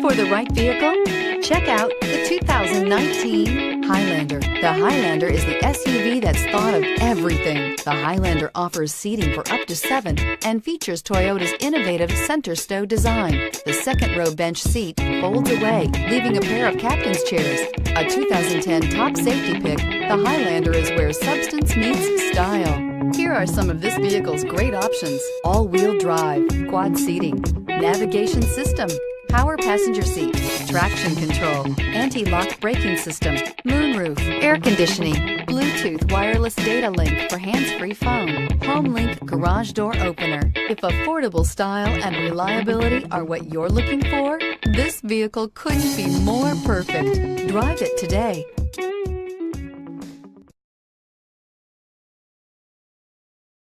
Looking for the right vehicle? Check out the 2019 Highlander. The Highlander is the SUV that's thought of everything. The Highlander offers seating for up to 7 and features Toyota's innovative center stow design. The second row bench seat folds away, leaving a pair of captain's chairs. A 2010 top safety pick, the Highlander is where substance meets style. Here are some of this vehicle's great options: all-wheel drive, quad seating, navigation system, power passenger seat, traction control, anti-lock braking system, moonroof, air conditioning, Bluetooth wireless data link for hands-free phone, HomeLink garage door opener. If affordable style and reliability are what you're looking for, this vehicle couldn't be more perfect. Drive it today.